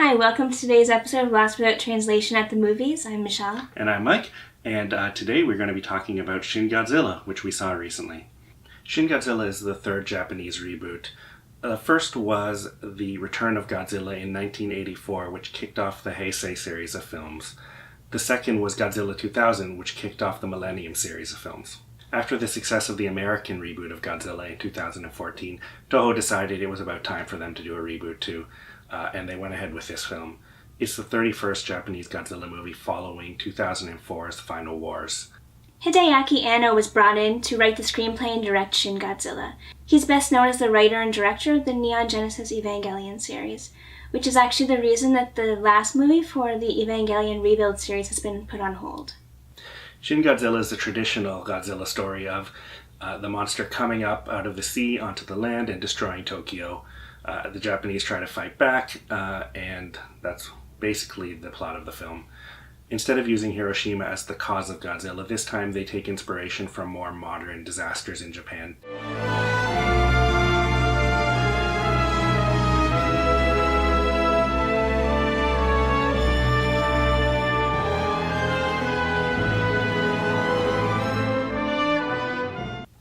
Hi, welcome to today's episode of Lost Without Translation at the Movies. I'm Michelle. And I'm Mike, and today we're going to be talking about Shin Godzilla, which we saw recently. Shin Godzilla is the third Japanese reboot. The first was The Return of Godzilla in 1984, which kicked off the Heisei series of films. The second was Godzilla 2000, which kicked off the Millennium series of films. After the success of the American reboot of Godzilla in 2014, Toho decided it was about time for them to do a reboot too. And they went ahead with this film. It's the 31st Japanese Godzilla movie following 2004's Final Wars. Hideaki Anno was brought in to write the screenplay and direct Shin Godzilla. He's best known as the writer and director of the Neon Genesis Evangelion series, which is actually the reason that the last movie for the Evangelion Rebuild series has been put on hold. Shin Godzilla is the traditional Godzilla story of the monster coming up out of the sea onto the land and destroying Tokyo. The Japanese try to fight back, and that's basically the plot of the film. Instead of using Hiroshima as the cause of Godzilla, this time they take inspiration from more modern disasters in Japan.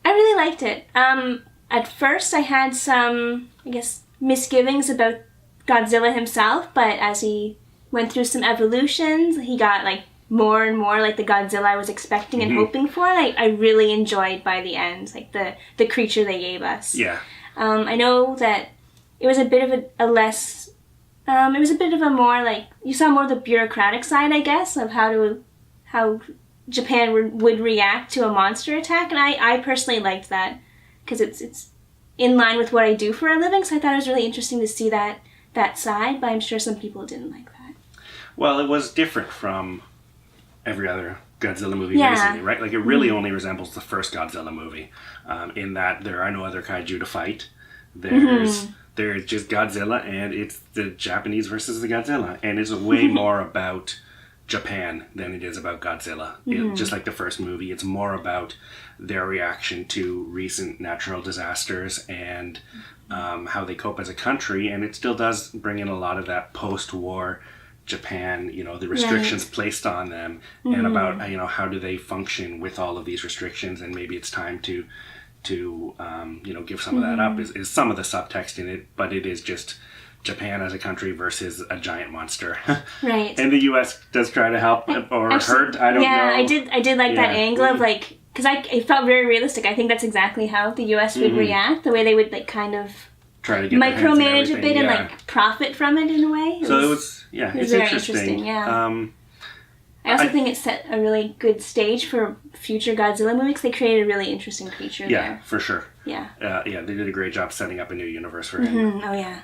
I really liked it. At first I had some, misgivings about Godzilla himself, but as he went through some evolutions, he got more and more like the Godzilla I was expecting and hoping for. I really enjoyed by the end, the creature they gave us. Yeah. I know that it was a bit of a more you saw more of the bureaucratic side, I guess, of how Japan would react to a monster attack, and I personally liked that because it's in line with what I do for a living, so I thought it was really interesting to see that side, but I'm sure some people didn't like that. Well, it was different from every other Godzilla movie recently, right? It really only resembles the first Godzilla movie, in that there are no other kaiju to fight. There's just Godzilla, and it's the Japanese versus the Godzilla, and it's way more about Japan than it is about Godzilla. Just like the first movie, it's more about their reaction to recent natural disasters and how they cope as a country, and it still does bring in a lot of that post-war Japan, the restrictions placed on them, and about how do they function with all of these restrictions, and maybe it's time to give some of that up is some of the subtext in it, but it is just Japan as a country versus a giant monster. Right. And the US does try to help or hurt, I don't know. Yeah, I did like that angle of because it felt very realistic. I think that's exactly how the US would react, the way they would kind of try to get micromanage a bit and profit from it in a way. It was it's very interesting. Yeah. I also think it set a really good stage for future Godzilla movies. They created a really interesting creature there. Yeah, for sure. Yeah. They did a great job setting up a new universe for him. Oh, yeah.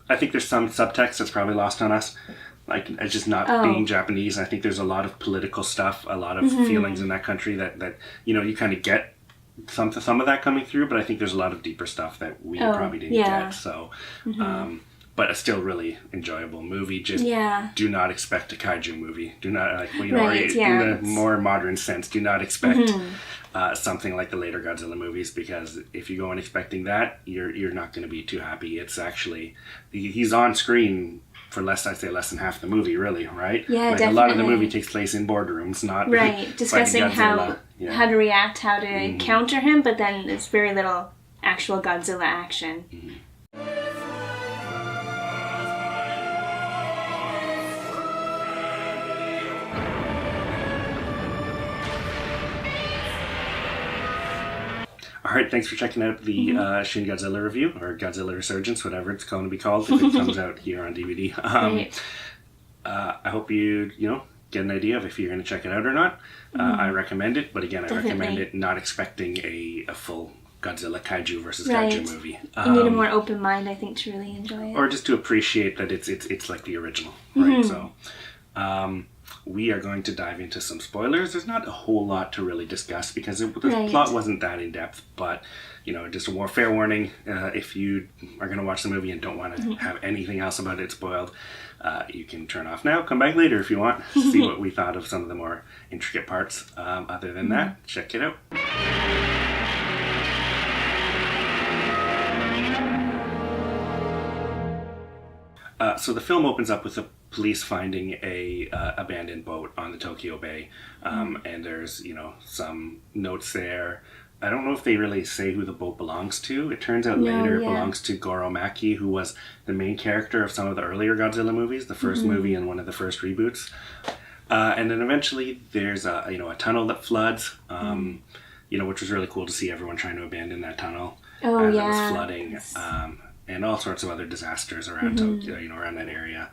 I think there's some subtext that's probably lost on us. It's just not being Japanese. I think there's a lot of political stuff, a lot of feelings in that country that you kind of get some of that coming through, but I think there's a lot of deeper stuff that we probably didn't get. So, but a still really enjoyable movie. Just do not expect a kaiju movie. Do not, in the more modern sense, do not expect something like the later Godzilla movies, because if you go in expecting that, you're not going to be too happy. It's actually, he's on screen for less than half the movie, really, right? Yeah, definitely. A lot of the movie takes place in boardrooms, not discussing how to react, how to counter him, but then there's very little actual Godzilla action. Alright, thanks for checking out the Shin Godzilla review, or Godzilla Resurgence, whatever it's going to be called if it comes out here on DVD. I hope you get an idea of if you're going to check it out or not. I recommend it, but again, I recommend it not expecting a full Godzilla kaiju versus kaiju movie. You need a more open mind, I think, to really enjoy it. Or just to appreciate that it's like the original, right? So, we are going to dive into some spoilers. There's not a whole lot to really discuss because the plot wasn't that in-depth, but, just a more fair warning, if you are going to watch the movie and don't want to have anything else about it spoiled, you can turn off now, come back later if you want, see what we thought of some of the more intricate parts. Other than that, check it out. So the film opens up with the police finding a abandoned boat on the Tokyo Bay, and there's some notes there. I don't know if they really say who the boat belongs to. It turns out later it belongs to Goro Maki, who was the main character of some of the earlier Godzilla movies, the first movie and one of the first reboots. And then eventually there's a tunnel that floods, which was really cool to see everyone trying to abandon that tunnel. Oh, as yeah. it was flooding, and all sorts of other disasters around Tokyo, around that area.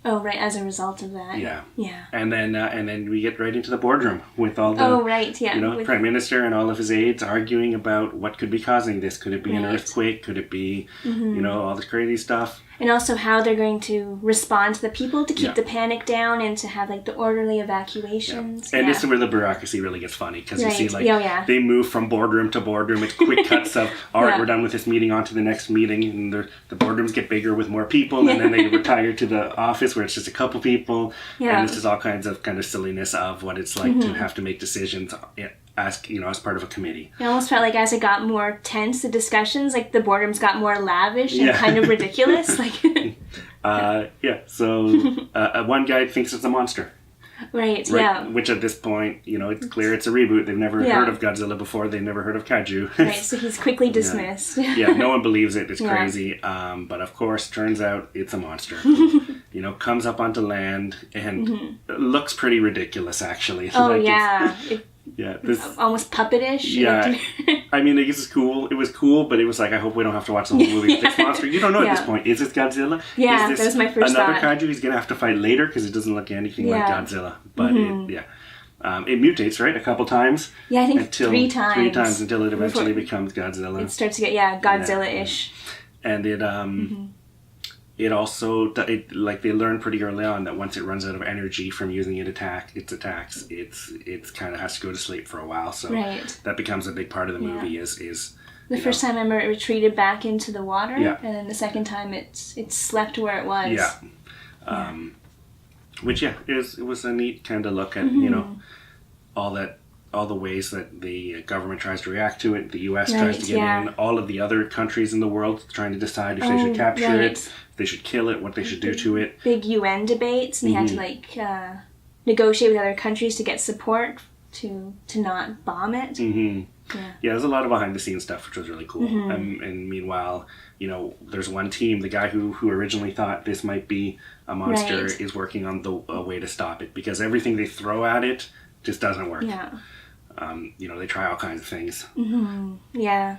As a result of that. Yeah. Yeah. And then we get right into the boardroom with all the Prime Minister and all of his aides arguing about what could be causing this. Could it be an earthquake? Could it be, all this crazy stuff? And also how they're going to respond to the people to keep the panic down and to have the orderly evacuations. Yeah. And this is where the bureaucracy really gets funny, because you see they move from boardroom to boardroom. It's quick cuts of, all right, we're done with this meeting, on to the next meeting. And the boardrooms get bigger with more people, and then they retire to the office where it's just a couple people. Yeah. And this is all kinds of silliness of what it's like to have to make decisions as part of a committee. It almost felt like as it got more tense, the discussions, the boardrooms got more lavish and kind of ridiculous. So one guy thinks it's a monster. Right, yeah. Which at this point, it's clear it's a reboot. They've never heard of Godzilla before. They've never heard of kaiju. Right, so he's quickly dismissed. No one believes it. It's crazy. But of course, turns out it's a monster. Comes up onto land and looks pretty ridiculous, actually. This almost puppetish. Yeah. I mean, this is cool. It was cool, but it was I hope we don't have to watch the whole movie with this monster. You don't know at this point. Is this Godzilla? Yeah, is this that was my first another thought. kaiju he's going to have to fight later, because it doesn't look anything like Godzilla. But it mutates, right? A couple times. Yeah, I think 3 times. 3 times until it eventually becomes Godzilla. It starts to get, Godzilla-ish. And it, it also, they learn pretty early on that once it runs out of energy from using its attacks, it's kind of has to go to sleep for a while. So that becomes a big part of the movie is the first time I remember it retreated back into the water, and then the second time it slept where it was. Yeah. Which it was a neat kind of look at all the ways that the government tries to react to it. The U.S. tries to get in. All of the other countries in the world trying to decide if they should capture it, if they should kill it, what they should do to it. Big UN debates, and they had to negotiate with other countries to get support to not bomb it. Yeah, there's a lot of behind the scenes stuff, which was really cool. And meanwhile, there's one team, the guy who originally thought this might be a monster is working on a way to stop it, because everything they throw at it just doesn't work. Yeah. They try all kinds of things. Yeah.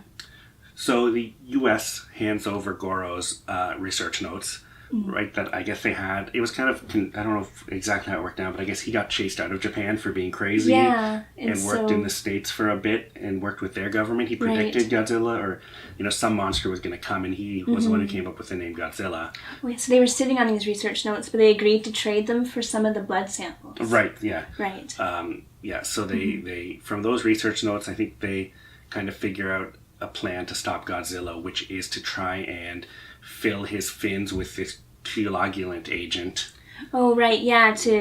So the U.S. hands over Goro's research notes, right? That I guess they had. It was kind of, I don't know exactly how it worked out, but I guess he got chased out of Japan for being crazy. Yeah. And worked in the States for a bit and worked with their government. He predicted Godzilla, or some monster was going to come, and he was the one who came up with the name Godzilla. So they were sitting on these research notes, but they agreed to trade them for some of the blood samples. Right. Yeah. Right. So they from those research notes, I think they kind of figure out a plan to stop Godzilla, which is to try and fill his fins with this coagulant agent. Oh, right, yeah, because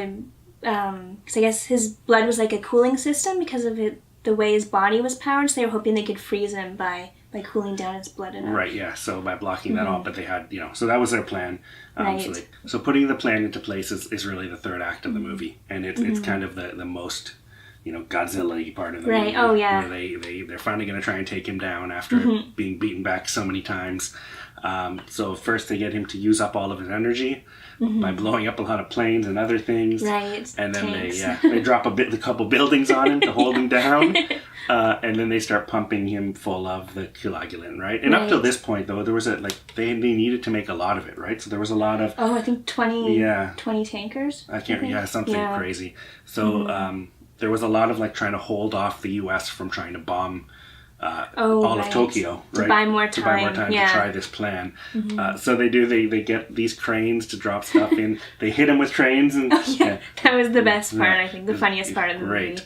I guess his blood was like a cooling system because of the way his body was powered, so they were hoping they could freeze him by cooling down his blood enough. Right, yeah, so by blocking that off, but they had, so that was their plan. Right. So putting the plan into place is really the third act of the movie, and it's kind of the most... Godzilla-y part of the movie. Right, oh yeah. Where they're finally going to try and take him down after being beaten back so many times. So first they get him to use up all of his energy by blowing up a lot of planes and other things. Right. And then they drop a couple buildings on him to hold him down. And then they start pumping him full of the coagulant, right? And up till this point, though, there was they needed to make a lot of it, right? So there was a lot of... I think 20 tankers? Something crazy. So... there was a lot of trying to hold off the U.S. from trying to bomb all of Tokyo, right? To buy more time to try this plan. So they get these cranes to drop stuff in. They hit them with trains, and that was the best part. I think the funniest part of the movie.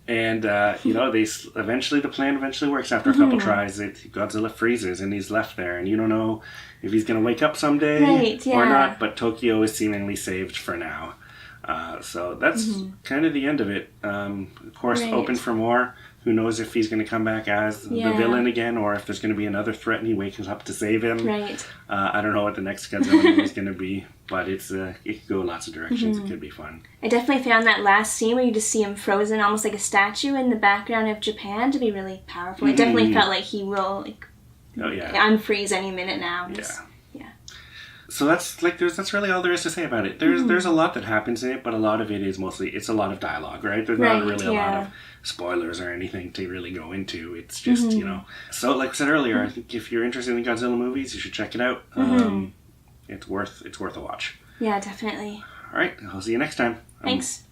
And they eventually the plan works. After a couple tries, Godzilla freezes and he's left there, and you don't know if he's going to wake up someday or not. But Tokyo is seemingly saved for now. So that's kind of the end of it. Of course, Right. open for more. Who knows if he's going to come back as the villain again, or if there's going to be another threat and he wakes up to save him. Right. I don't know what the next Godzilla movie is going to be, but it could go lots of directions. It could be fun. I definitely found that last scene where you just see him frozen, almost like a statue in the background of Japan, to be really powerful. It definitely felt like he will unfreeze any minute now. So that's really all there is to say about it. There's a lot that happens in it, but a lot of it is it's a lot of dialogue, right? There's not really a lot of spoilers or anything to really go into. It's just, So like I said earlier, I think if you're interested in Godzilla movies, you should check it out. It's worth a watch. Yeah, definitely. All right, I'll see you next time. Thanks.